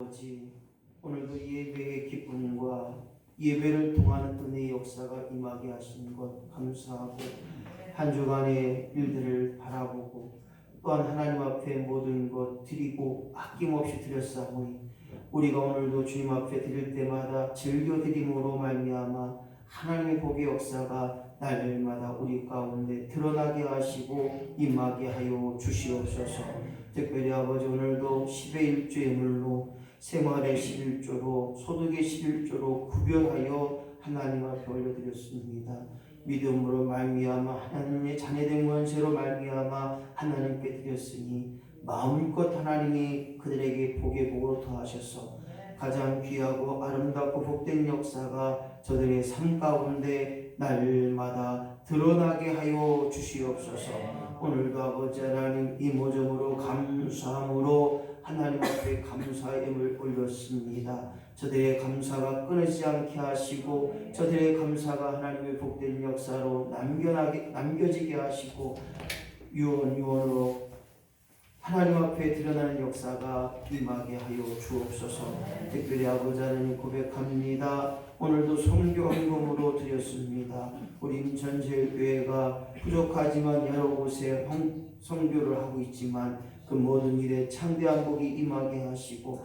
아버지, 오늘도 예배의 기쁨과 예배를 통한 은혜의 역사가 임하게 하신 것 감사하고, 한 주간의 일들을 바라보고 또한 하나님 앞에 모든 것 드리고 아낌없이 드렸사오니, 우리가 오늘도 주님 앞에 드릴 때마다 즐겨 드림으로 말미암아 하나님의 복의 역사가 날마다 우리 가운데 드러나게 하시고 임하게 하여 주시옵소서. 특별히 아버지, 오늘도 10의 1조의 물로 생활의 11조로 소득의 11조로 구별하여 하나님 앞에 올려드렸습니다. 믿음으로 말미암아 하나님의 자녀된 권세로 말미암아 하나님께 드렸으니 마음껏 하나님이 그들에게 복의 복으로 더하셔서 가장 귀하고 아름답고 복된 역사가 저들의 삶 가운데 날마다 드러나게 하여 주시옵소서. 오늘도 아버지 하나님 이 모점으로 감사함으로 하나님 앞에 감사의 예물 올렸습니다. 저들의 감사가 끊이지 않게 하시고, 저들의 감사가 하나님의 복된 역사로 남겨지게 하시고, 유언으로 하나님 앞에 드러나는 역사가 임하게 하여 주옵소서. 특별히 아버지 하나님 고백합니다. 오늘도 선교 헌금으로 드렸습니다. 우리 인천제일교회가 부족하지만 여러 곳에 선교를 하고 있지만 그 모든 일에 창대한 복이 임하게 하시고,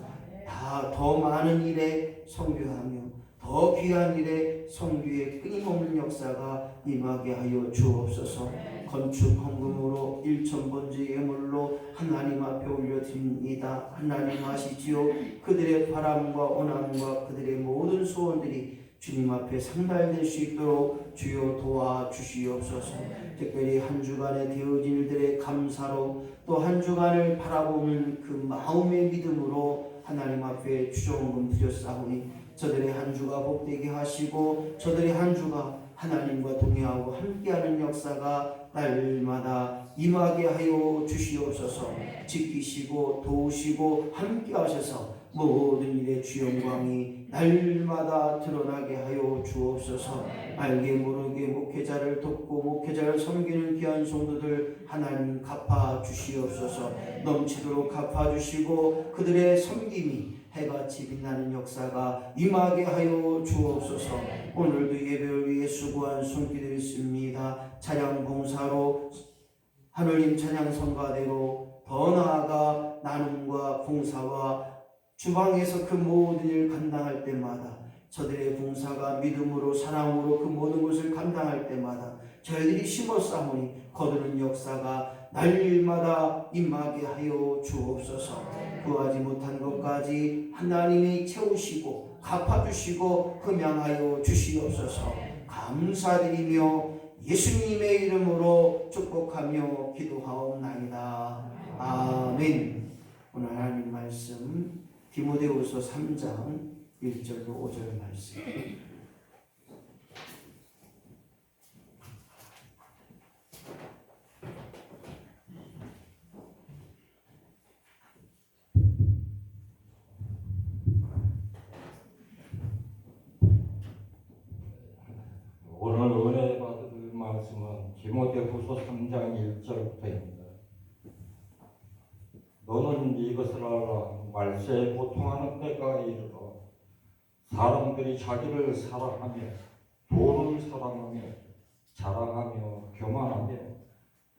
더 많은 일에 선교하며 더 귀한 일에 선교의 끊임없는 역사가 임하게 하여 주옵소서. 건축 헌금으로 1,000번째 예물로 하나님 앞에 올려드립니다. 하나님 아시지요? 그들의 바람과 원함과 그들의 모든 소원들이 주님 앞에 상달될 수 있도록 주여 도와주시옵소서. 특별히 한 주간의 되어진 일들의 감사로, 또 한 주간을 바라보는 그 마음의 믿음으로 하나님 앞에 추정금 드렸사오니, 저들의 한 주가 복되게 하시고, 저들의 한 주가 하나님과 동행하고 함께하는 역사가 날마다 임하게 하여 주시옵소서. 지키시고 도우시고 함께하셔서 모든 일의 주 영광이 날마다 드러나게 하여 주옵소서. 알게 모르게 목회자를 돕고 목회자를 섬기는 귀한 성도들 하나님 갚아 주시옵소서. 넘치도록 갚아 주시고 그들의 섬김이 해같이 빛나는 역사가 임하게 하여 주옵소서. 오늘도 예배를 위해 수고한 손길이 있습니다. 찬양 봉사로 하늘님 찬양 성가대로 더 나아가 나눔과 봉사와 주방에서 그 모든 일을 감당할 때마다, 저들의 봉사가 믿음으로 사랑으로 그 모든 것을 감당할 때마다 저희들이 심었사오니 거두는 역사가 날마다 임하게 하여 주옵소서. 구하지 못한 것까지 하나님이 채우시고 갚아주시고 흠양하여 주시옵소서. 감사드리며 예수님의 이름으로 축복하며 기도하옵나이다. 아멘. 오늘 하나님 말씀 디모데후서 3장 1절로 5절 말씀. 오늘 은혜 받을 말씀은 디모데후서 3장 1절부터입니다. 너는 이것을 알아. 말세에 고통하는 때가 이르러 사람들이 자기를 사랑하며 돈을 사랑하며 자랑하며 교만하며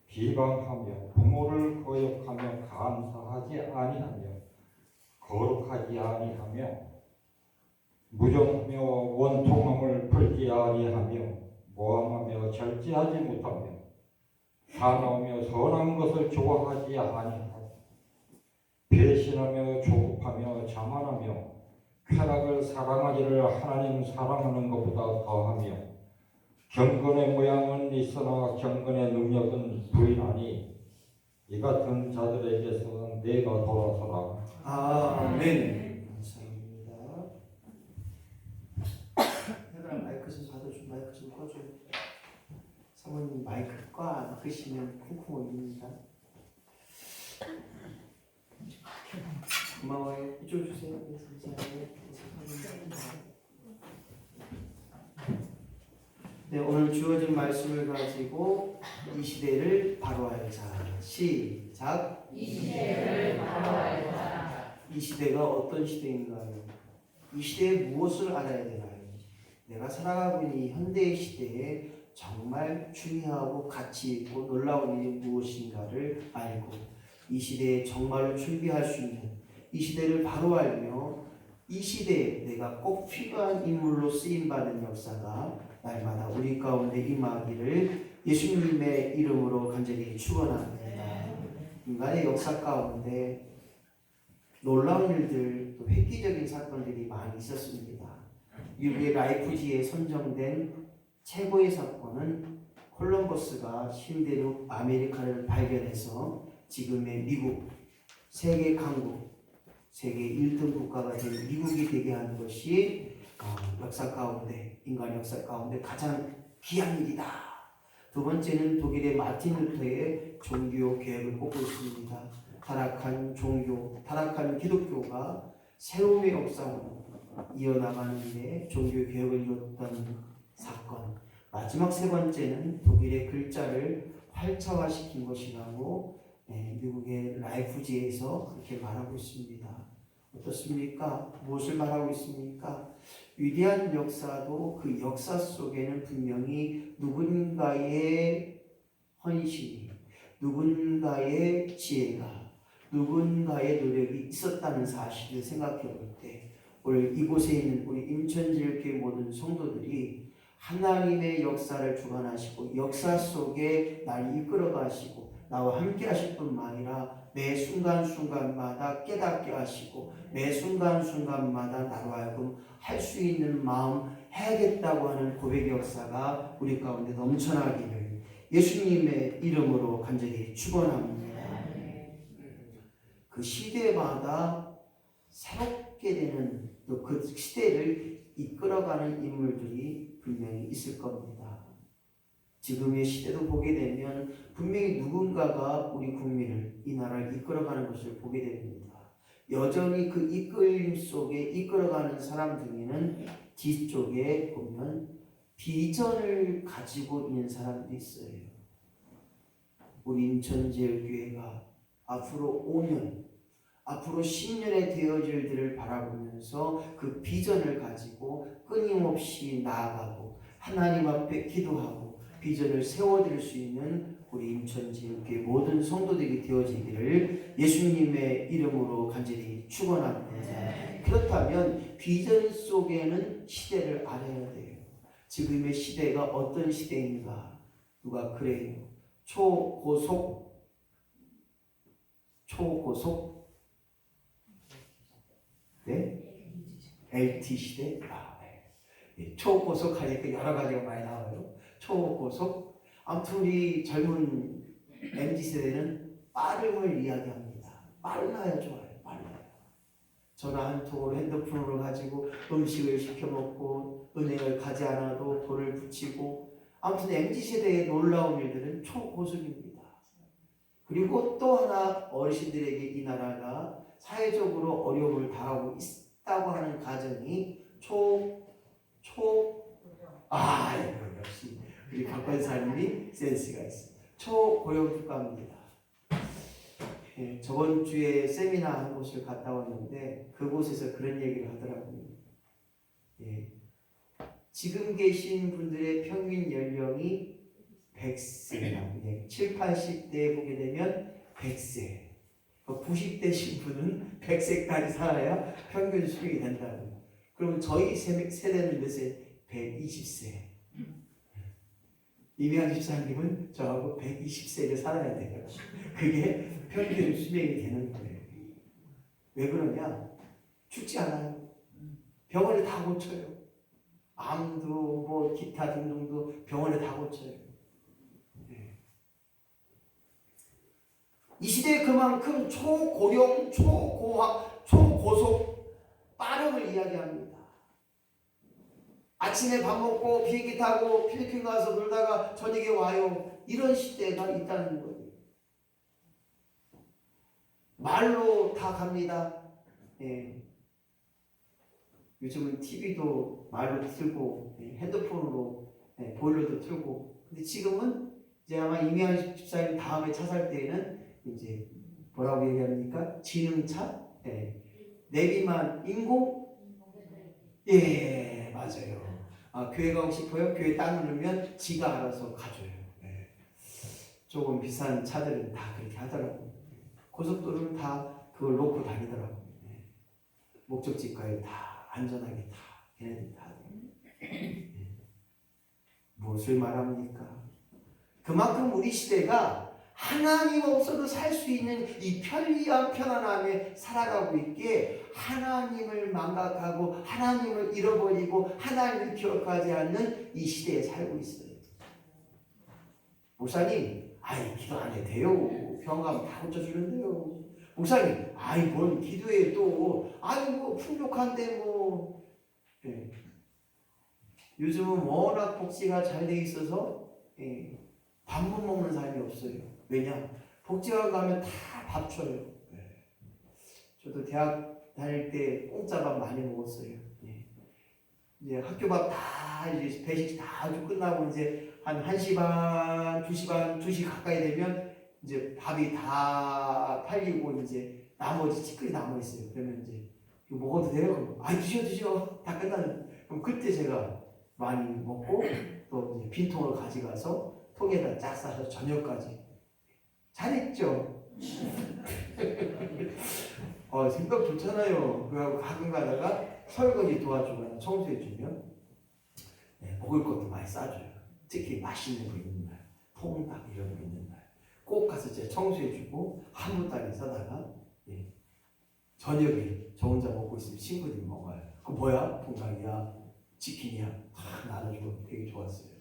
비방하며 부모를 거역하며 감사하지 아니하며 거룩하지 아니하며 무정하며 원통함을 풀지 아니하며 모함하며 절제하지 못하며 사나우며 선한 것을 좋아하지 아니하며 배신하며 조급하며 자만하며 쾌락을 사랑하기를 하나님 사랑하는 것보다 더하며 경건의 모양은 있으나 경건의 능력은 부인하니 이 같은 자들에게서 내가 돌아서라. 아멘. 감사합니다. 얘들아, 마이크 좀 받아줘. 마이크 좀 꺼줘. 사모님 마이크 끄시면 쿵쿵 울립니다. 고마워요. 이쪽 주세요. 네, 오늘 주어진 말씀을 가지고 이 시대를 바로할 자. 시작. 이 시대를 바로할 자. 이 시대가 어떤 시대인가요? 이 시대에 무엇을 알아야 되나요? 내가 살아가고 있는 이 현대의 시대에 정말 중요하고 가치 있고 놀라운 일이 무엇인가를 알고 이 시대에 정말로 준비할 수 있는 이 시대를 바로 알며 이 시대에 내가 꼭 필요한 인물로 쓰임받은 역사가 날마다 우리 가운데 임하기를 예수님의 이름으로 간절히 축원합니다. 인간의 역사 가운데 놀라운 일들, 또 획기적인 사건들이 많이 있었습니다. 미국의 라이프지에 선정된 최고의 사건은 콜럼버스가 신대륙 아메리카를 발견해서 지금의 미국, 세계 강국, 세계 1등 국가가 된 미국이 되게 하는 것이 역사 가운데, 인간 역사 가운데 가장 귀한 일이다. 두 번째는 독일의 마틴 루터의 종교 개혁을 꼽고 있습니다. 타락한 종교, 타락한 기독교가 새로움의 역사로 이어나가는 일에 종교 개혁을 이뤘던 사건. 마지막 세 번째는 독일의 글자를 활자화시킨 것이라고 미국의 라이프지에서 그렇게 말하고 있습니다. 어떻습니까? 무엇을 말하고 있습니까? 위대한 역사도 그 역사 속에는 분명히 누군가의 헌신이, 누군가의 지혜가, 누군가의 노력이 있었다는 사실을 생각해 볼 때 오늘 이곳에 있는 우리 인천지역교회 모든 성도들이 하나님의 역사를 주관하시고 역사 속에 날 이끌어 가시고 나와 함께 하실 뿐만 아니라 매 순간순간마다 깨닫게 하시고 매 순간순간마다 나로 하여금 할 수 있는 마음 해야겠다고 하는 고백의 역사가 우리 가운데 넘쳐나기를 예수님의 이름으로 간절히 축원합니다. 그 시대마다 새롭게 되는 또 그 시대를 이끌어가는 인물들이 분명히 있을 겁니다. 지금의 시대도 보게 되면 분명히 누군가가 우리 국민을, 이 나라를 이끌어가는 것을 보게 됩니다. 여전히 그 이끌림 속에 이끌어가는 사람 중에는 뒤쪽에 보면 비전을 가지고 있는 사람들이 있어요. 우리 인천제일교회가 앞으로 5년, 앞으로 10년의 되어질 일들을 바라보면서 그 비전을 가지고 끊임없이 나아가고 하나님 앞에 기도하고 비전을 세워드릴 수 있는 우리 인천제일교회 모든 성도들이 되어지기를 예수님의 이름으로 간절히 축원합니다. 그렇다면 비전 속에는 시대를 알아야 돼요. 지금의 시대가 어떤 시대인가? 누가 그래요? 초고속 네? LT 시대? 네. 초고속 하니까 여러 가지가 많이 나와요. 초고속. 아무튼 우리 젊은 MZ세대는 빠름을 이야기합니다. 빨라야 좋아요. 빨라요. 전화 한 통으로 핸드폰으로 가지고 음식을 시켜 먹고 은행을 가지 않아도 돈을 붙이고 아무튼 MZ세대의 놀라운 일들은 초고속입니다. 그리고 또 하나 어르신들에게 이 나라가 사회적으로 어려움을 당하고 있다고 하는 가정이 역시 우리 박관사님이 센스가 있습니다. 초고령 국가입니다. 저번 주에 세미나 한 곳을 갔다 왔는데 그곳에서 그런 얘기를 하더라고요. 지금 계신 분들의 평균 연령이 100세라고 7, 80대에 보게 되면 100세 90대신 분은 100세까지 살아야 평균 수명이 된다고요. 그럼 저희 세대는 몇 세? 120세. 이명환 집사님은 저하고 120세를 살아야 돼요. 그게 평균 수명이 되는 거예요. 왜 그러냐? 죽지 않아요. 병원에 다 고쳐요. 암도 뭐 기타 등등도 병원에 다 고쳐요. 이 시대에 그만큼 초고령, 초고학, 초고속 빠름을 이야기합니다. 아침에 밥 먹고 비행기 타고 필리핀 가서 놀다가 저녁에 와요. 이런 시대가 있다는 거예요. 말로 다 갑니다. 요즘은 TV도 말로 틀고 핸드폰으로 보일러도 틀고. 근데 지금은 이제 아마 이명환 집사님 다음에 차 살 때에는 이제 뭐라고 얘기합니까? 지능차? 내비만 인공? 예, 맞아요. 교회 가고 싶어요? 교회 땅 누르면 지가 알아서 가줘요. 예. 조금 비싼 차들은 다 그렇게 하더라고요. 고속도로는 다 그걸 놓고 다니더라고요. 예. 목적지까지 다 안전하게 다 걔네들 다. 예. 무엇을 말합니까? 그만큼 우리 시대가 하나님 없어도 살 수 있는 이 편리한 편안함에 살아가고 있기에 하나님을 망각하고 하나님을 잃어버리고 하나님을 기억하지 않는 이 시대에 살고 있어요. 목사님, 기도 안 해도 돼요. 병 가면 다 고쳐주는데요. 목사님, 뭘 기도해 또, 뭐 풍족한데 뭐. 예. 요즘은 워낙 복지가 잘 돼 있어서 밥 못 먹는 사람이 없어요. 왜냐? 복지관 가면 다 밥 줘요. 저도 대학 다닐 때 공짜 밥 많이 먹었어요. 이제 학교 밥 다 이제 배식 다 끝나고 이제 한 1시 반, 2시 반, 2시 가까이 되면 이제 밥이 다 팔리고 이제 나머지 찌끄리 남아 있어요. 그러면 이제 이거 먹어도 돼요? 드셔. 다 끝나는. 그럼 그때 제가 많이 먹고 또 이제 빈통을 가져가서 통에다 쫙 싸서 저녁까지 잘했죠. 생각 좋잖아요. 그래갖고 가끔 가다가 설거지 도와주거나 청소해주면 먹을 것도 많이 싸줘요. 특히 맛있는 거 있는 날, 통닭 이런 거 있는 날 꼭 가서 제가 청소해주고 한무따리 싸다가 저녁에 저 혼자 먹고 있으면 친구들이 먹어요. 그거 뭐야? 통닭이야? 치킨이야? 다 나눠주고 되게 좋았어요.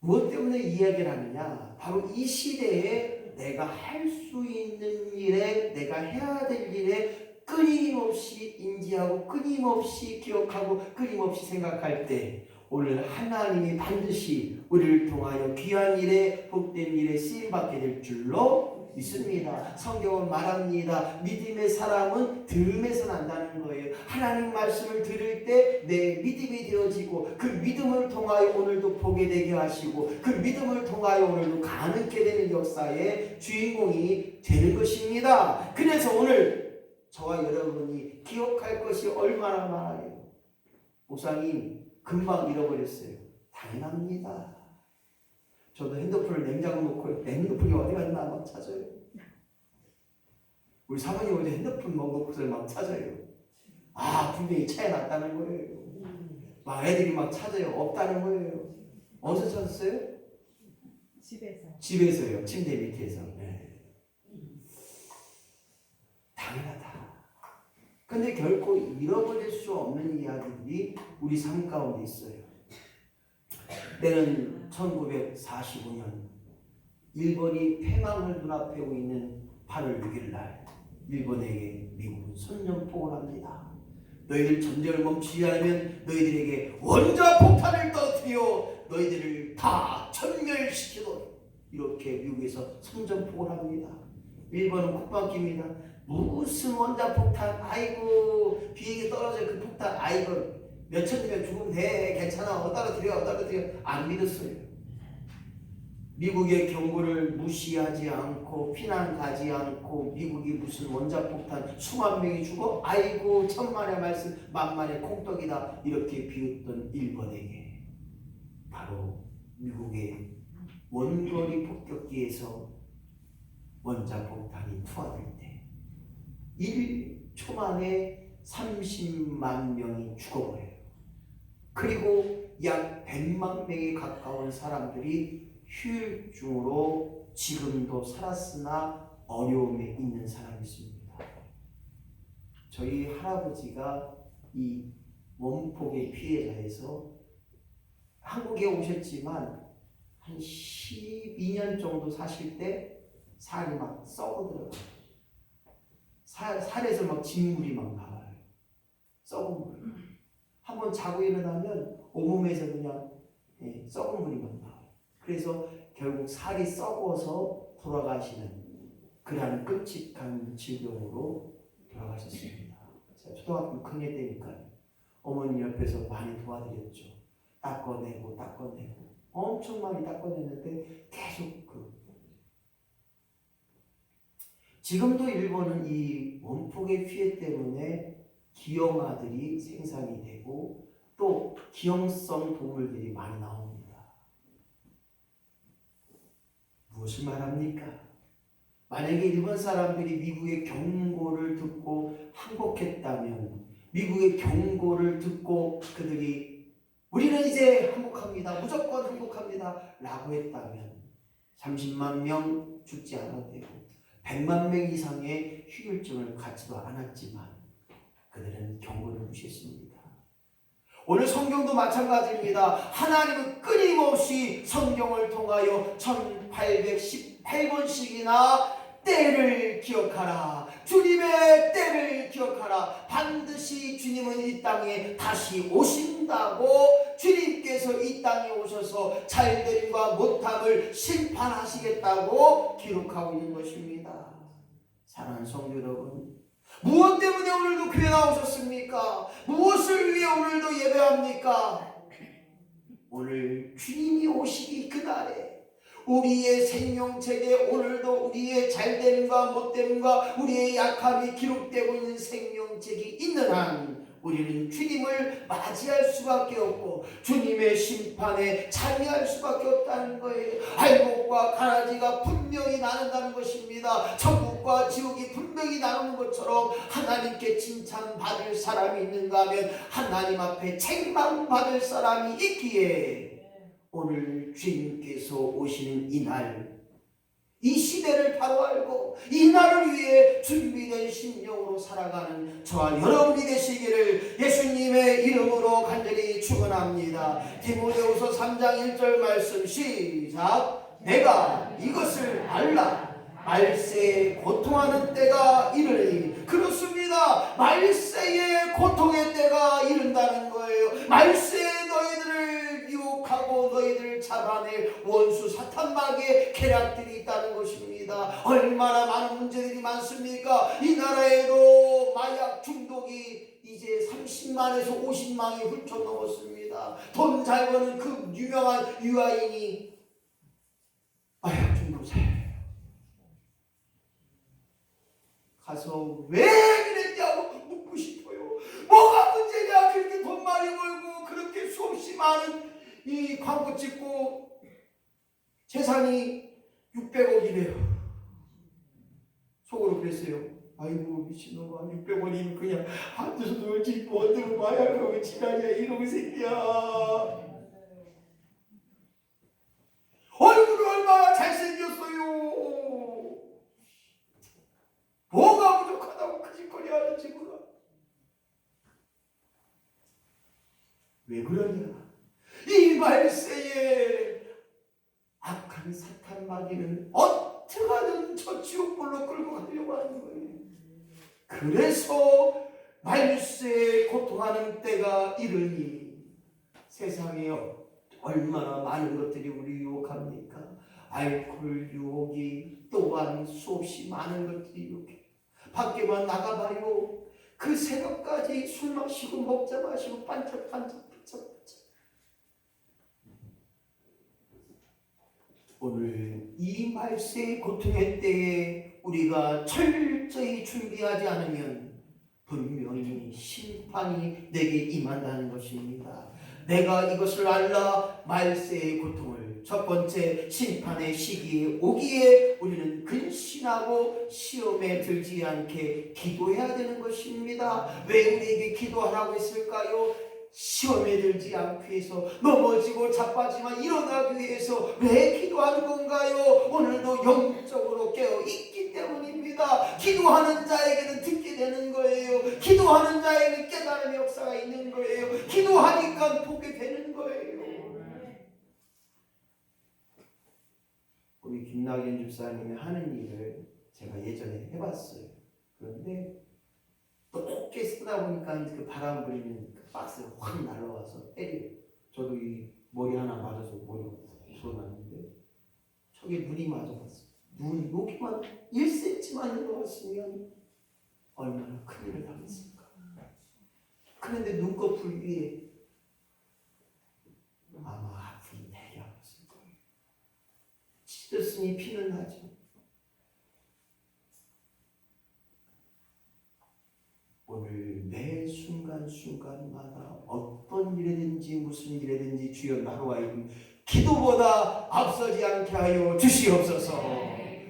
무엇 때문에 이 이야기를 하느냐? 바로 이 시대에 내가 할 수 있는 일에, 내가 해야 될 일에 끊임없이 인지하고 끊임없이 기억하고 끊임없이 생각할 때 오늘 하나님이 반드시 우리를 통하여 귀한 일에 복된 일에 쓰임받게 될 줄로 믿습니다. 성경은 말합니다. 믿음의 사람은 들음에서 난다는 거예요. 하나님 말씀을 들을 때 내 믿음이 되어지고 그 믿음을 통하여 오늘도 보게 되게 하시고 그 믿음을 통하여 오늘도 가능케 되는 역사의 주인공이 되는 것입니다. 그래서 오늘 저와 여러분이 기억할 것이 얼마나 많아요. 목사님 금방 잃어버렸어요. 당연합니다. 저도 핸드폰을 냉장고 놓고 핸드폰이 어디 갔나 막 찾아요. 우리 사모님 어제 핸드폰 놓고서 막 찾아요. 분명히 차에 놨다는 거예요. 막 애들이 막 찾아요. 없다는 거예요. 어디서 찾았어요? 집에서요. 침대 밑에서. 당연하다. 근데 결코 잃어버릴 수 없는 이야기들이 우리 삶 가운데 있어요. 때는 1945년 일본이 패망을 눈앞에 있는 8월 6일 날 일본에게 미국은 선전포고를 합니다. 너희들 전쟁을 멈추지 않으면 너희들에게 원자폭탄을 터뜨려 너희들을 다 전멸시키도록 이렇게 미국에서 선전포고를 합니다. 일본은 콧방깁니다. 무슨 원자폭탄, 비행기 떨어져 그 폭탄, 몇천 명 죽으면 돼, 괜찮아, 떨어뜨려 안 믿었어요. 미국의 경고를 무시하지 않고 피난 가지 않고 미국이 무슨 원자폭탄 수만 명이 죽어? 천만의 말씀 만만의 콩떡이다 이렇게 비웃던 일본에게 바로 미국의 원거리 폭격기에서 원자폭탄이 투하될 때 1초 만에 30만 명이 죽어버려요. 그리고 약 100만 명에 가까운 사람들이 휴일증으로 지금도 살았으나 어려움에 있는 사람이 있습니다. 저희 할아버지가 이 원폭의 피해자에서 한국에 오셨지만 한 12년 정도 사실 때 살이 막 썩어들어요. 살에서 막 진물이 막 나와요. 썩은 물. 한번 자고 일어나면 온몸에서 그냥 썩은 물이 막 나와요. 그래서 결국 살이 썩어서 돌아가시는 그러한 끔찍한 질병으로 돌아가셨습니다. 제가 초등학교 6학년 때니까 어머니 옆에서 많이 도와드렸죠. 닦아내고 엄청 많이 닦아냈는데 계속 지금도 일본은 이 원폭의 피해 때문에 기형아들이 생산이 되고 또 기형성 동물들이 많이 나옵니다. 무엇을 말합니까? 만약에 일본 사람들이 미국의 경고를 듣고 항복했다면, 미국의 경고를 듣고 그들이 우리는 이제 항복합니다, 무조건 항복합니다 라고 했다면 30만 명 죽지 않아도 되고 100만 명 이상의 휴일증을 갖지도 않았지만 그들은 경고를 무시했습니다. 오늘 성경도 마찬가지입니다. 하나님은 끊임없이 성경을 통하여 1818번씩이나 때를 기억하라, 주님의 때를 기억하라, 반드시 주님은 이 땅에 다시 오신다고, 주님께서 이 땅에 오셔서 잘됨과 못함을 심판하시겠다고 기록하고 있는 것입니다. 사랑하는 성도 여러분, 무엇 때문에 오늘도 교회 나오셨습니까? 무엇을 위해 오늘도 예배합니까? 오늘 주님이 오시기 그날에 우리의 생명책에 오늘도 우리의 잘됨과 못됨과 우리의 약함이 기록되고 있는 생명책이 있는 한 우리는 주님을 맞이할 수밖에 없고 주님의 심판에 참여할 수밖에 없다는 거예요. 알곡과 가라지가 분명히 나눈다는 것입니다. 천국과 지옥이 분명히 나누는 것처럼 하나님께 칭찬받을 사람이 있는가 하면 하나님 앞에 책망받을 사람이 있기에 오늘 주님께서 오시는 이날, 이 시대를 바로 알고 이 날을 위해 준비된 심령으로 살아가는 저와 여러분이 되시기를 예수님의 이름으로 간절히 축원합니다. 디모데후서 3장 1절 말씀 시작. 내가 이것을 알라. 말세에 고통하는 때가 이르니. 그렇습니다. 말세에 고통의 때가 이른다는 거예요. 말세에 너희들을 유혹하고 너희들을 잡아낼 원수 사탄마귀의 계략들이 있다는 것입니다. 얼마나 많은 문제들이 많습니까? 이 나라에도 마약 중독이 이제 30만에서 50만이 훌쩍 넘었습니다. 돈 잘 버는 그 유명한 유아인이 마약 중독자예요. 가서 왜 그랬냐고 묻고 싶어요. 뭐가 문제냐? 그렇게 돈 많이 벌고 그렇게 수없이 많은 이 광고 찍고 재산이 600억이래요. 속으로 그랬어요. 아이고 미친놈아, 600원이면 그냥 한두 손을 짚고 어디로 마약하고 지나냐 이놈의 새끼야. 얼굴이 얼마나 잘생겼어요. 뭐가 부족하다고 그 짓거리 하는지 몰라. 왜 그러냐? 이 말세에 악한 사탄 마귀는 어떻게든 저 지옥불로 끌고 가려고 하는 거예요. 그래서 말세에 고통하는 때가 이르니. 세상에 얼마나 많은 것들이 우리 유혹합니까? 알코올 유혹이 또한 수없이 많은 것들이 유혹해요. 밖에만 나가봐요. 그 새벽까지 술 마시고 먹자 마시고 반짝반짝. 오늘 이 말세의 고통의 때에 우리가 철저히 준비하지 않으면 분명히 심판이 내게 임한다는 것입니다. 내가 이것을 알라. 말세의 고통을 첫 번째 심판의 시기에 오기에 우리는 근신하고 시험에 들지 않게 기도해야 되는 것입니다. 왜 우리에게 기도하라고 했을까요? 시험에 들지 않기 위해서, 넘어지고 자빠지만 일어나기 위해서 왜 기도하는 건가요? 오늘도 영적으로 깨어있기 때문입니다. 기도하는 자에게는 듣게 되는 거예요. 기도하는 자에게는 깨달음의 역사가 있는 거예요. 기도하니까 보게 되는 거예요. 우리 김낙연 집사님이 하는 일을 제가 예전에 해봤어요. 그런데 또 높게 쓰다 보니까 그 바람 불리는 그 박스가 확 날라와서 때려요. 저도 이 머리 하나 맞아서 머리가 부서났는데 저게 눈이 맞아봤어요. 눈 여기만 1cm만 흘러갔으면 얼마나 큰일을 당했을까. 그런데 눈꺼풀 위에 아마 아픔이 되게 아팠을 거예요. 찢었으니 피는 나죠. 순간순간마다 어떤 일이든지 무슨 일이든지 주여 나로 하여금 기도보다 앞서지 않게 하여 주시옵소서.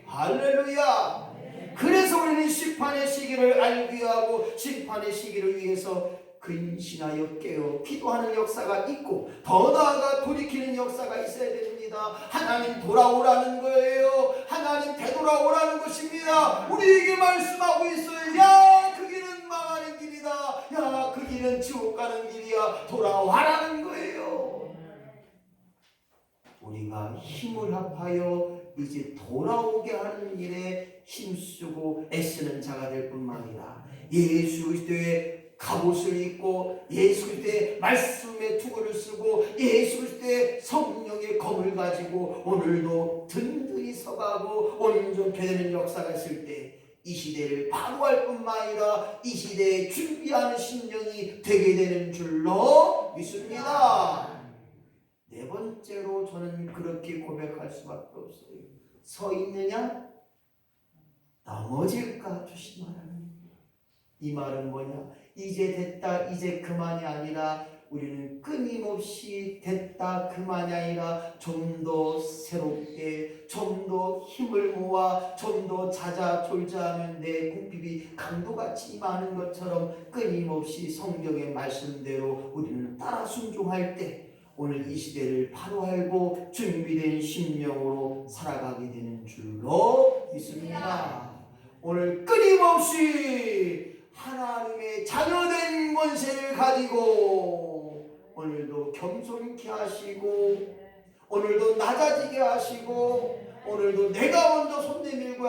할렐루야. 그래서 우리는 심판의 시기를 알기 하고 심판의 시기를 위해서 근신하여 깨어 기도하는 역사가 있고 더 나아가 돌이키는 역사가 있어야 됩니다. 하나님 돌아오라는 거예요. 하나님 되돌아오라는 것입니다. 우리에게 말씀하고 있어요. 야, 그 길은 망하는 길이다. 야, 그 길은 지옥 가는 길이야. 돌아와라는 거예요. 우리가 힘을 합하여 이제 돌아오게 하는 일에 힘쓰고 애쓰는 자가 될 뿐만 아니라 예수 그리스도의 갑옷을 입고 예수 그리스도의 말씀의 투구를 쓰고 예수 그리스도의 성령의 검을 가지고 오늘도 든든히 서가고 온전케 되는 역사가 있을 때 이 시대를 바로할 뿐만 아니라 이 시대에 준비하는 심령이 되게 되는 줄로 믿습니다. 네 번째로 저는 그렇게 고백할 수밖에 없어요. 서 있느냐? 넘어질까 조심하라는. 이 말은 뭐냐? 이제 됐다, 이제 그만이 아니라 우리는 끊임없이 됐다, 그만이 아니라 좀 더 새롭게, 좀 더 힘을 모아, 좀 더 자자졸자하면 내 궁핍이 강도같이 임하는 것처럼 끊임없이 성경의 말씀대로 우리는 따라 순종할 때 오늘 이 시대를 바로 알고 준비된 심령으로 살아가게 되는 줄로 믿습니다. 오늘 끊임없이 하나님의 자녀된 권세를 가지고 오늘도 겸손케 하시고 오늘도 낮아지게 하시고 오늘도 내가 먼저 손 내밀고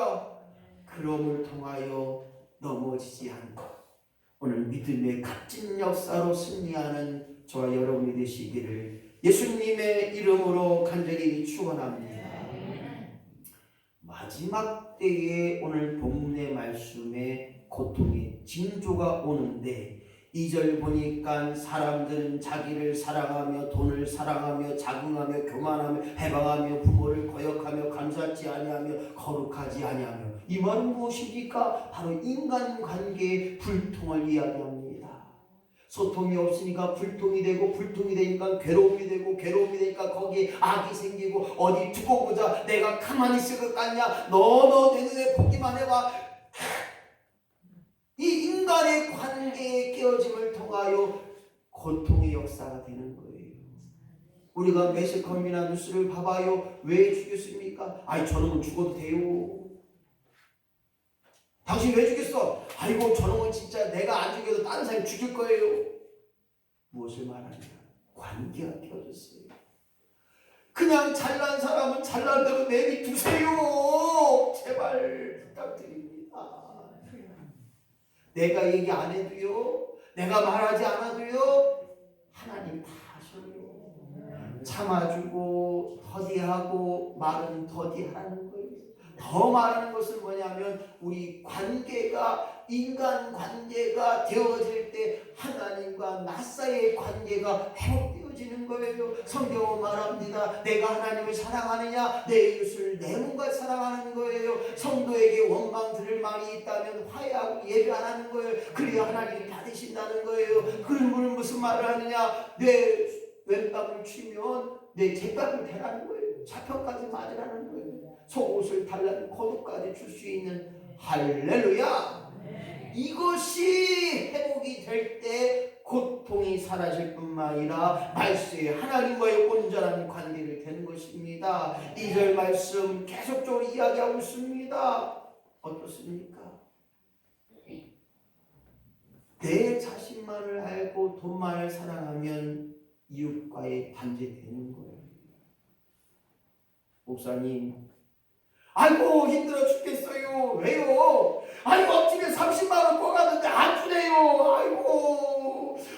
그럼을 통하여 넘어지지 않고 오늘 믿음의 값진 역사로 승리하는 저와 여러분이 되시기를 예수님의 이름으로 간절히 축원합니다. 마지막 때에 오늘 본문의 말씀에 고통의 징조가 오는데 2절 보니까 사람들은 자기를 사랑하며 돈을 사랑하며 자긍하며 교만하며 해방하며 부모를 거역하며 감사치 아니하며 거룩하지 아니하며 이 말은 무엇입니까? 바로 인간관계의 불통을 이야기합니다. 소통이 없으니까 불통이 되고 불통이 되니까 괴로움이 되고 괴로움이 되니까 거기에 악이 생기고 어디 두고 보자 내가 가만히 있을 것 같냐 너 내 눈에 보기만 해봐. 이 인간의 관계의 깨어짐을 통하여 고통의 역사가 되는 거예요. 우리가 매스컴이나 뉴스를 봐봐요. 왜 죽였습니까? 아이 저놈은 죽어도 돼요. 당신 왜 죽였어? 아이고 저놈은 진짜 내가 안 죽여도 다른 사람이 죽일 거예요. 무엇을 말하냐? 관계가 깨어졌어요. 그냥 잘난 사람은 잘난 대로 내비두세요. 제발 부탁드립니다. 내가 얘기 안 해도요, 내가 말하지 않아도요, 하나님 다 하셔요. 참아주고 더디하고 말은 더디하는 거예요. 더 말하는 것은 뭐냐면 우리 관계가 인간 관계가 되어질 때 하나님과 나 사이의 관계가 회복되어지는 거예요. 성경은 말합니다. 내가 하나님을 사랑하느냐 내 이웃을 내 몸과 사랑하는 거예요. 성도에게 원망 들을 말이 있다면 화해하고 예배 안 하는 거예요. 그래야 하나님이 받으신다는 거예요. 그런 분은 무슨 말을 하느냐 내 왼뺨을 치면 내 제뺨을 대라는 거예요. 자평까지 맞으라는 거예요. 속옷을 달라는 고도까지 줄 수 있는 할렐루야. 이것이 회복이 될 때 고통이 사라질 뿐만 아니라 말씀의 하나님과의 온전한 관계를 되는 것입니다. 2절 말씀 계속적으로 이야기하고 있습니다. 어떻습니까? 내 자신만을 알고 돈만을 사랑하면 이웃과의 단죄되는 거예요. 목사님 아이고 힘들어 죽겠어요. 왜요? 아이고 앞집에 30만원 꿔갔는데 안 주네요.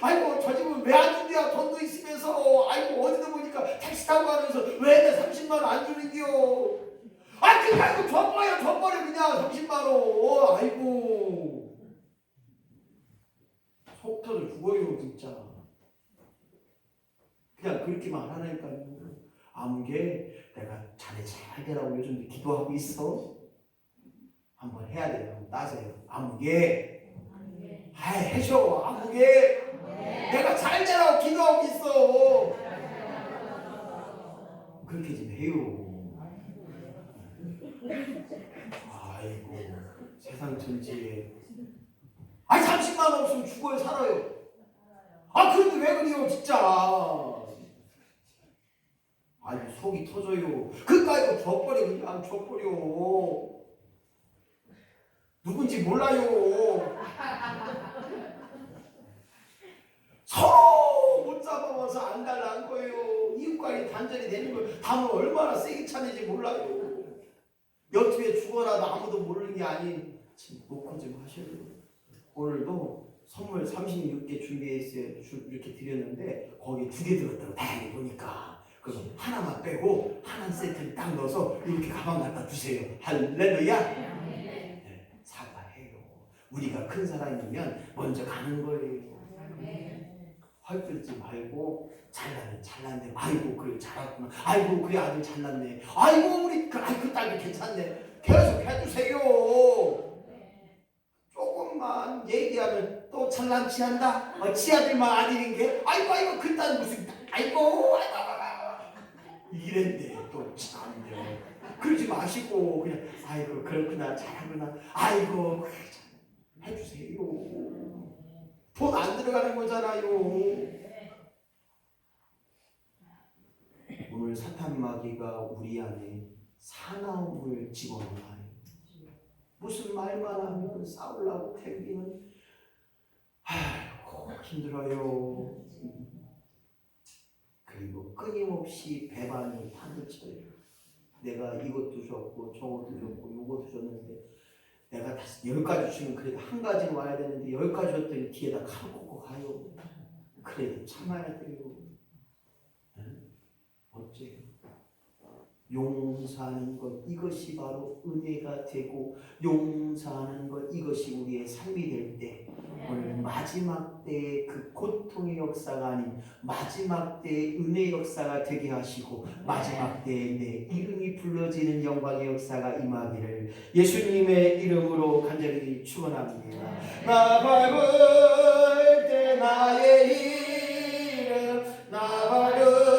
아이고 저 집은 왜 안 준대요? 돈도 있으면서 아이고 어디서 보니까 택시 타고 가면서 왜 내 30만원 안 주는겨? 아 그게 아이고 져버려 그냥 30만원. 아이고 속 터져 죽어요 진짜. 그냥 그렇게만 하라니까요. 아무개 내가 자네 잘 되라고 요즘도 기도하고 있어. 한번 해야 돼요. 한번 따져요. 아무개 해줘. 아무 그게? 내가 잘 되라고 기도하고 있어. 그렇게 좀 해요. 아이고 세상 천지에 30만 원 없으면 죽어요 살아요? 그런데 왜 그래요 진짜. 속이 터져요. 그까이고 줘버려. 그냥 줘버려. 누군지 몰라요. 서로 못 잡아와서 안 달라는 거예요. 이웃간이 단절이 되는 걸 담을 얼마나 세게 차는지 몰라요. 옆집에 죽어라도 아무도 모르는 게 아닌 지금 녹화 좀 하셔요. 오늘도 선물 36개 준비했어요. 이렇게 드렸는데 거기 2개 들었다고 다행히 보니까. 그래서 하나만 빼고 하나 세트를 딱 넣어서 이렇게 가방 갖다 주세요. 할렐루야. 네, 사과해요. 우리가 큰 사람이면 먼저 가는 거예요. 헐뜯지 말고 잘나면 잘났네. 아이고 그래 잘했구나. 아이고 그래 아들 잘났네. 아이고 우리 그 딸도 괜찮네. 계속 해주세요. 조금만 얘기하면 또 잘난 치한다. 지아들만 아들인 게 아이고 그 딸 무슨 아이고 이랬네. 또 참네. 그러지 마시고 그냥 아이고 그렇구나 잘하구나. 아이고 해주세요. 돈 안 들어가는 거잖아요. 오늘 사탄마귀가 우리 안에 사나움을 집어넣어요. 무슨 말만 하면 싸우려고 탱기는 힘들어요. 그리고 끊임없이 배반이 판도쳐요. 내가 이것도 줬고 저것도 줬고 요것도 줬는데 내가 10가지 주면 그래도 한 가지는 와야 되는데 10가지 줬더니 뒤에다 칼고 가요. 그래도 참아야 돼요. 어째요? 용서하는 것 이것이 바로 은혜가 되고 용서하는 것 이것이 우리의 삶이 될 때 오늘 마지막 때의 그 고통의 역사가 아닌 마지막 때의 은혜의 역사가 되게 하시고 마지막 때에 내 이름이 불러지는 영광의 역사가 임하기를 예수님의 이름으로 간절히 축원합니다. 나 밟을 때 나의 이름 나 밟을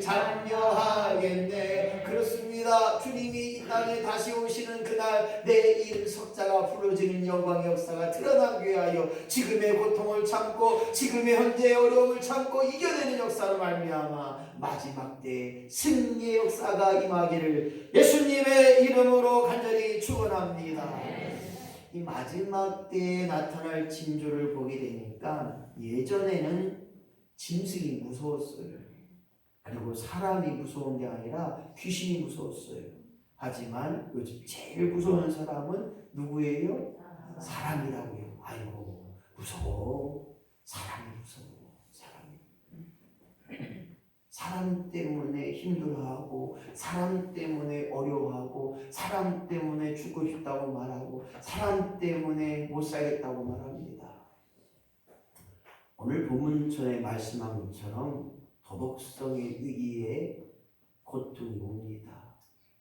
참여하겠네. 그렇습니다. 주님이 이 땅에 다시 오시는 그날 내 이름 석자가 부러지는 영광의 역사가 드러나게 하여 지금의 고통을 참고 지금의 현재의 어려움을 참고 이겨내는 역사로 말미암아 마지막 때 승리의 역사가 임하기를 예수님의 이름으로 간절히 축원합니다. 이 마지막 때에 나타날 징조를 보게 되니까 예전에는 짐승이 무서웠어요. 그리고 사람이 무서운 게 아니라 귀신이 무서웠어요. 하지만 요즘 제일 무서운 사람은 누구예요? 사람이라고요. 아이고 무서워. 사람이 무서워. 사람 때문에 힘들어하고 사람 때문에 어려워하고 사람 때문에 죽고 싶다고 말하고 사람 때문에 못 살겠다고 말합니다. 오늘 본문전에 말씀한 것처럼 도덕성의 위기에 고통이 옵니다.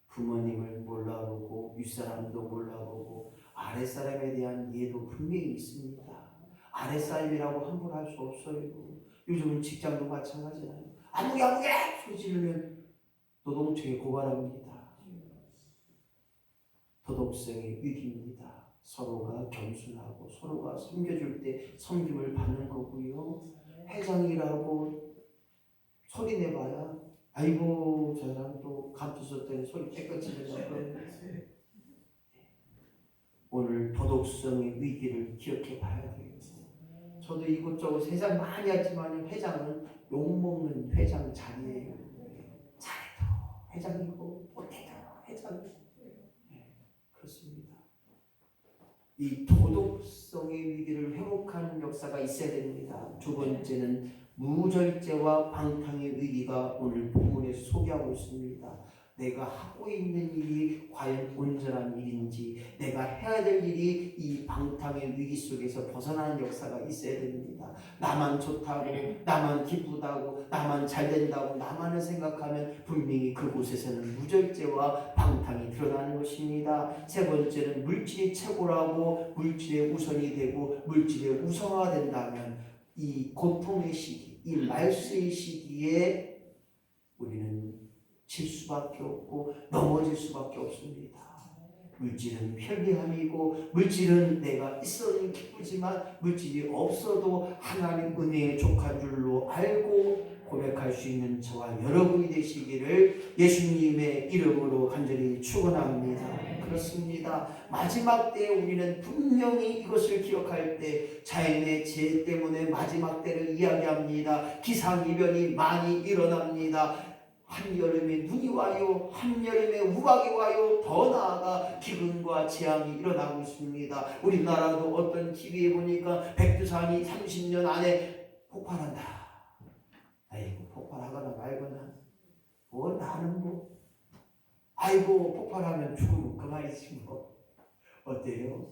부모님을 몰라보고 윗사람도 몰라보고 아랫사람에 대한 이해도 분명히 있습니다. 아랫사람이라고 함부로 할 수 없어요. 요즘은 직장도 마찬가지잖아요. 아무개 소리 지르면 노동청에 고발합니다. 도덕성의 위기입니다. 서로가 겸손하고 서로가 섬겨줄 때 섬김을 받는 거고요. 회장이라고 소리 내봐야 아이고 저 사람 또 감투 썼더니 소리 깨끗이 내고 오늘 도덕성의 위기를 기억해 봐야 돼요. 저도 이곳저곳 회장 많이 하지만 회장은 욕먹는 회장 자리예요. 잘해도 회장이고 못해도 회장이고 그렇습니다. 이 도덕성의 위기를 회복하는 역사가 있어야 됩니다. 두 번째는 무절제와 방탕의 위기가 오늘 본문에 소개하고 있습니다. 내가 하고 있는 일이 과연 온전한 일인지, 내가 해야 될 일이 이 방탕의 위기 속에서 벗어나는 역사가 있어야 됩니다. 나만 좋다고, 나만 기쁘다고, 나만 잘된다고 나만을 생각하면 분명히 그곳에서는 무절제와 방탕이 드러나는 것입니다. 세 번째는 물질이 최고라고 물질의 우선이 되고 물질의 우성화가 된다면 이 고통의 시기, 이 말세의 시기에 우리는 질 수밖에 없고 넘어질 수밖에 없습니다. 물질은 편리함이고 물질은 내가 있어도 기쁘지만 물질이 없어도 하나님 은혜에 족한 줄로 알고 고백할 수 있는 저와 여러분이 되시기를 예수님의 이름으로 간절히 축원합니다. 그렇습니다. 마지막 때에 우리는 분명히 이것을 기억할 때 자연의 재해 때문에 마지막 때를 이야기합니다. 기상이변이 많이 일어납니다. 한여름에 눈이 와요. 한여름에 우박이 와요. 더 나아가 기근과 재앙이 일어나고 있습니다. 우리나라도 어떤 TV에 보니까 백두산이 30년 안에 폭발한다. 아이고 폭발하거나 말거나 뭐 나는 뭐 아이고 폭발하면 죽으면 그만이지 뭐. 어때요?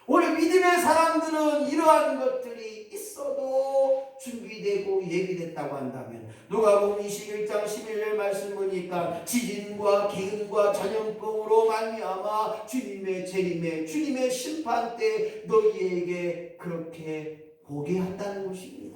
오늘 믿음의 사람들은 이러한 것들이 있어도 준비되고 예비됐다고 한다면 누가복음 21장 11절 말씀 보니까 지진과 기근과 전염병으로 말미암아 주님의 재림에 주님의 심판 때 너희에게 그렇게 보게 한다는 것입니다.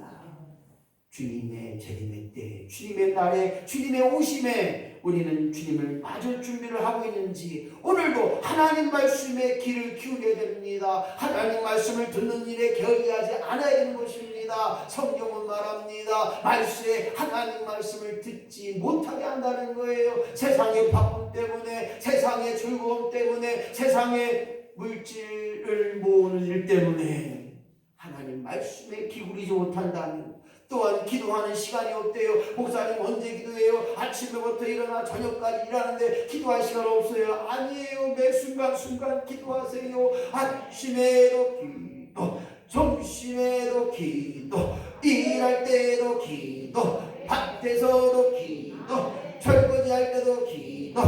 주님의 재림의 때, 주님의 날에, 주님의 오심에 우리는 주님을 맞을 준비를 하고 있는지 오늘도 하나님 말씀에 귀를 기울여야 됩니다. 하나님 말씀을 듣는 일에 게을리하지 않아야 되는 것입니다. 성경은 말합니다. 말씀에 하나님 말씀을 듣지 못하게 한다는 거예요. 세상의 바쁨 때문에, 세상의 즐거움 때문에, 세상의 물질을 모으는 일 때문에 하나님 말씀에 기울이지 못한다면 또한 기도하는 시간이 없대요. 목사님 언제 기도해요? 아침에부터 일어나 저녁까지 일하는데 기도할 시간 없어요. 아니에요. 매 순간순간 기도하세요. 아침에도 기도, 점심에도 기도, 일할 때도 기도, 밭에서도 기도, 설거지할 때도 기도.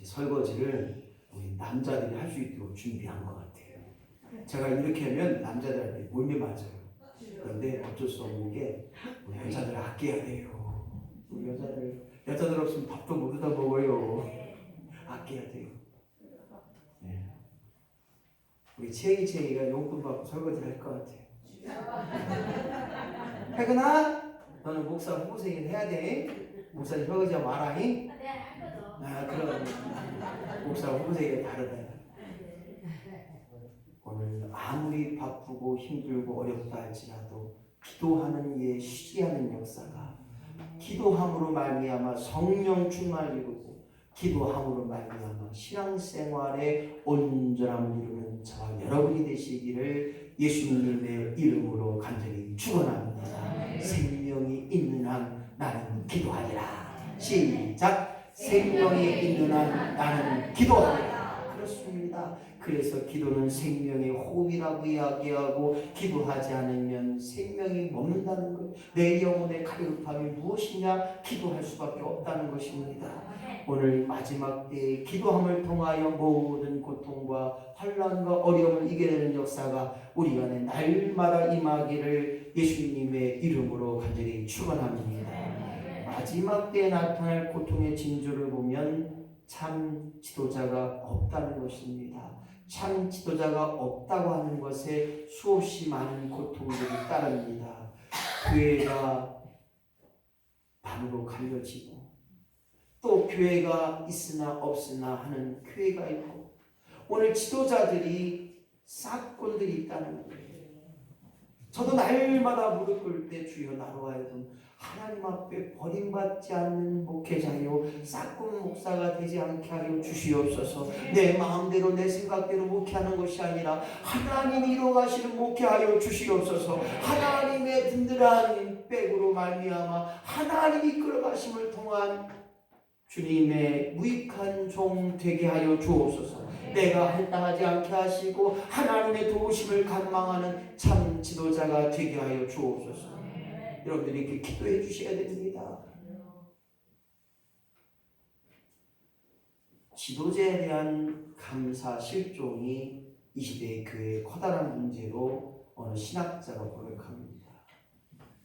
설거지를 우리 남자들이 할 수 있도록 준비한 것 같아요. 제가 이렇게 하면 남자들한테 몰매 맞아요. 그런데 어쩔 수 없는 게 우리 여자들 아껴야 돼요. 우리 여자들 없으면 밥도 못 얻어 먹어요. 아껴야 돼요. 네. 우리 채이가 용돈 받고 설거지를 할 것 같아요. 혜근아, 너는 목사 후보생일 해야 돼. 목사님 설거지하면 알아잉? 네, 할 거죠. 아, 그럼 목사 후보생일 다르다. 오늘 아무리 바쁘고 힘들고 어렵다 할지라도 기도하는 이에 쉬지 않는 역사가 기도함으로 말미암아 성령 충만을 이루고 기도함으로 말미암아 신앙생활의 온전함을 이루는 저와 여러분이 되시기를 예수님의 이름으로 간절히 축원합니다. 생명이 있는 한 나는 기도하리라. 시작. 생명이 있는 한 나는 기도하리라. 그렇습니다. 그래서 기도는 생명의 호흡이라고 이야기하고 기도하지 않으면 생명이 멈는다는 것. 내 영혼의 갈급함이 무엇이냐? 기도할 수밖에 없다는 것입니다. 오늘 마지막 때에 기도함을 통하여 모든 고통과 환난과 어려움을 이겨내는 역사가 우리 안에 날마다 임하기를 예수님의 이름으로 간절히 축원합니다. 마지막 때에 나타날 고통의 징조를 보면 참 지도자가 없다는 것입니다. 참 지도자가 없다고 하는 것에 수없이 많은 고통들이 따릅니다. 교회가 반으로 갈려지고 또 교회가 있으나 없으나 하는 교회가 있고 오늘 지도자들이 사건들이 있다는 거예요. 저도 날마다 무릎 꿇을 때 주여 나로 하여금 하나님 앞에 버림받지 않는 목회자요 싹군 목사가 되지 않게 하여 주시옵소서. 내 마음대로 내 생각대로 목회하는 것이 아니라 하나님이 이루어가시는 목회하여 주시옵소서. 하나님의 든든한 백으로 말미암아 하나님이 이끌어가심을 통한 주님의 무익한 종 되게 하여 주옵소서. 내가 할당하지 않게 하시고 하나님의 도우심을 갈망하는 참 지도자가 되게 하여 주옵소서. 여러분들이 이렇게 기도해 주셔야 됩니다. 지도자에 대한 감사 실종이 이 시대의 교회의 커다란 문제로 어느 신학자가 고백합니다.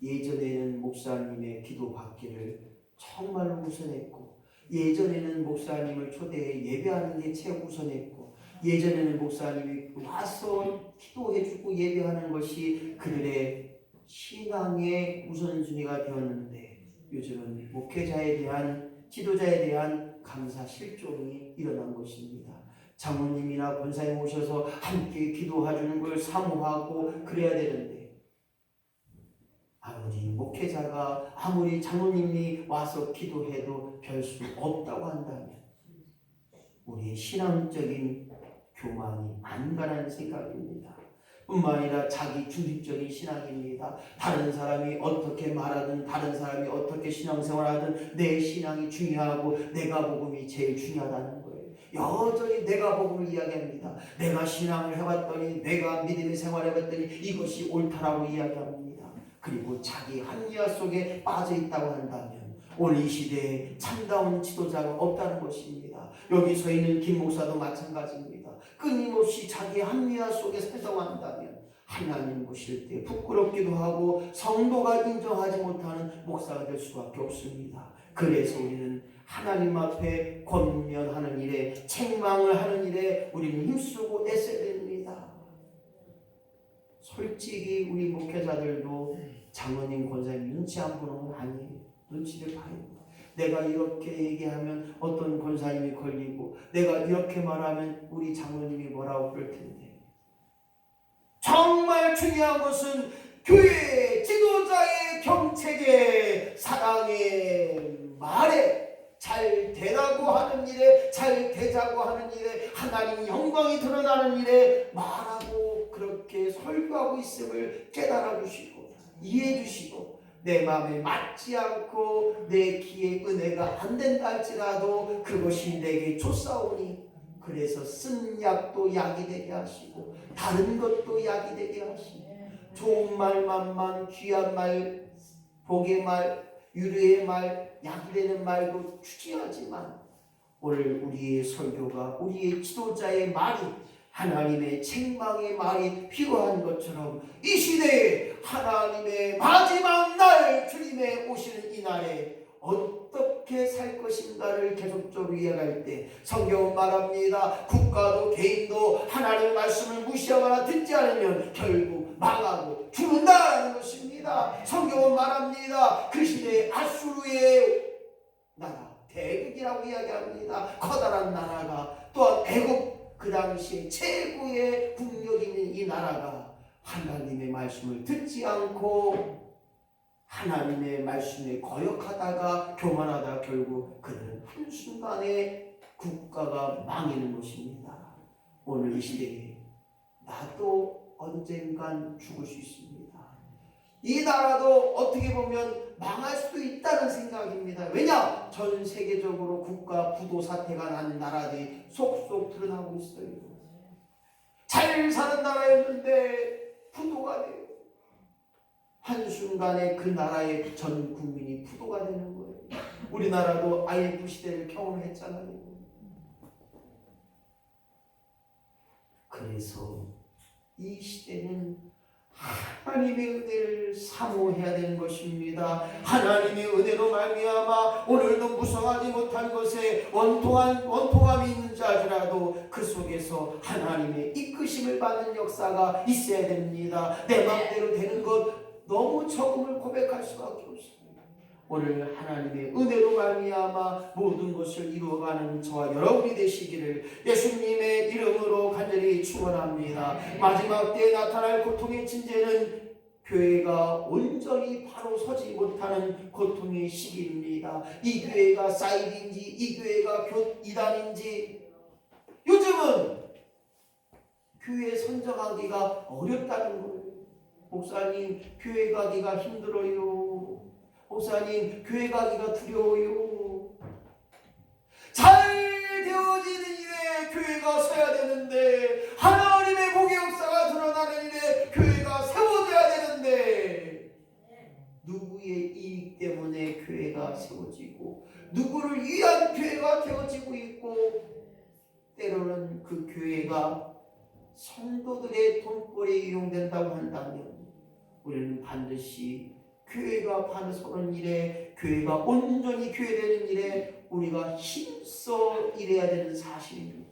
예전에는 목사님의 기도 받기를 정말로 우선했고, 예전에는 목사님을 초대해 예배하는 게 최우선했고, 예전에는 목사님이 와서 기도해주고 예배하는 것이 그들의 신앙의 우선순위가 되었는데, 요즘은 목회자에 대한, 지도자에 대한 감사 실종이 일어난 것입니다. 장로님이나 권사님 오셔서 함께 기도해주는 걸 사모하고 그래야 되는데, 아무리 목회자가, 아무리 장로님이 와서 기도해도 별 수 없다고 한다면 우리의 신앙적인 교만이 안가라는 생각입니다. 뿐만 아니라 자기 중립적인 신앙입니다. 다른 사람이 어떻게 말하든, 다른 사람이 어떻게 신앙생활하든 내 신앙이 중요하고 내가 복음이 제일 중요하다는 거예요. 여전히 내가 복음을 이야기합니다. 내가 신앙을 해봤더니, 내가 믿음의 생활을 해봤더니 이것이 옳다라고 이야기합니다. 그리고 자기 합리화 속에 빠져 있다고 한다면 오늘 이 시대에 참다운 지도자가 없다는 것입니다. 여기 서 있는 김 목사도 마찬가지입니다. 끊임없이 자기 합리화 속에 살성한다면 하나님 보실 때 부끄럽기도 하고 성도가 인정하지 못하는 목사가 될 수밖에 없습니다. 그래서 우리는 하나님 앞에 권면하는 일에, 책망을 하는 일에 우리는 힘쓰고 애써야 됩니다. 솔직히 우리 목회자들도 장로님, 권사님 눈치 안 보는 건 아니에요. 눈치를 봐요. 내가 이렇게 얘기하면 어떤 권사님이 걸리고, 내가 이렇게 말하면 우리 장로님이 뭐라고 그럴 텐데, 정말 중요한 것은 교회 지도자의 경책에, 사랑의 말에, 잘 되라고 하는 일에, 잘 되자고 하는 일에, 하나님 영광이 드러나는 일에 말하고 그렇게 설교하고 있음을 깨달아 주시고 이해해 주시고, 내 마음에 맞지 않고 내 귀에 은혜가 안 된다 할지라도 그것이 내게 좋사오니, 그래서 쓴 약도 약이 되게 하시고 다른 것도 약이 되게 하시고, 좋은 말만만, 귀한 말, 복의 말, 유료의 말, 약이 되는 말도 추진하지만, 오늘 우리의 설교가, 우리의 지도자의 말이 하나님의 책망의 말이 필요한 것처럼 이 시대에 하나님의 마지막 날, 주님의 오시는 이 날에 어떻게 살 것인가를 계속적으로 이해할 때 성경은 말합니다. 국가도 개인도 하나님의 말씀을 무시하거나 듣지 않으면 결국 망하고 죽는다는 것입니다. 성경은 말합니다. 그 시대에 아수르의 나라, 대국이라고 이야기합니다. 커다란 나라가, 또한 애국, 그 당시에 최고의 국력이 있는 이 나라가 하나님의 말씀을 듣지 않고 하나님의 말씀에 거역하다가 교만하다 결국 그들은 한순간에 국가가 망하는 것입니다. 오늘 이 시대에 나도 언젠간 죽을 수 있습니다. 이 나라도 어떻게 보면 망할 수도 있다는 생각입니다. 왜냐? 전 세계적으로 국가 부도 사태가 난 나라들이 속속 드러나고 있어요. 잘 사는 나라였는데 부도가 돼요. 한순간에 그 나라의 전 국민이 부도가 되는 거예요. 우리나라도 IMF 시대를 경험했잖아요. 그래서 이 시대는 하나님의 은혜를 사모해야 되는 것입니다. 하나님의 은혜로 말미암아 오늘도 무성하지 못한 것에 원통함이 있는 자지라도 그 속에서 하나님의 이끄심을 받는 역사가 있어야 됩니다. 내 마음대로 되는 것 너무 적음을 고백할 수밖에 없습니다. 오늘 하나님의 은혜로 말미암아 모든 것을 이루어가는 저와 여러분이 되시기를 예수님의 이름으로 간절히 축원합니다. 마지막 때에 나타날 고통의 진제는 교회가 온전히 바로 서지 못하는 고통의 시기입니다. 이 교회가 사이비인지 이 교회가 이단인지, 요즘은 교회 선정하기가 어렵다는 거예요. 목사님, 교회 가기가 힘들어요. 목사님, 교회 가기가 두려워요. 잘 되어지는 일에 교회가 서야 되는데, 하나님의 복의 역사가 드러나는 일에 교회가 세워져야 되는데, 누구의 이익 때문에 교회가 세워지고 누구를 위한 교회가 되어지고 있고 때로는 그 교회가 성도들의 돈벌이에 이용된다고 한다면 우리는 반드시 교회가 바르서는 일에 교회가 온전히 교회되는 일에 우리가 힘써 일해야 되는 사실입니다.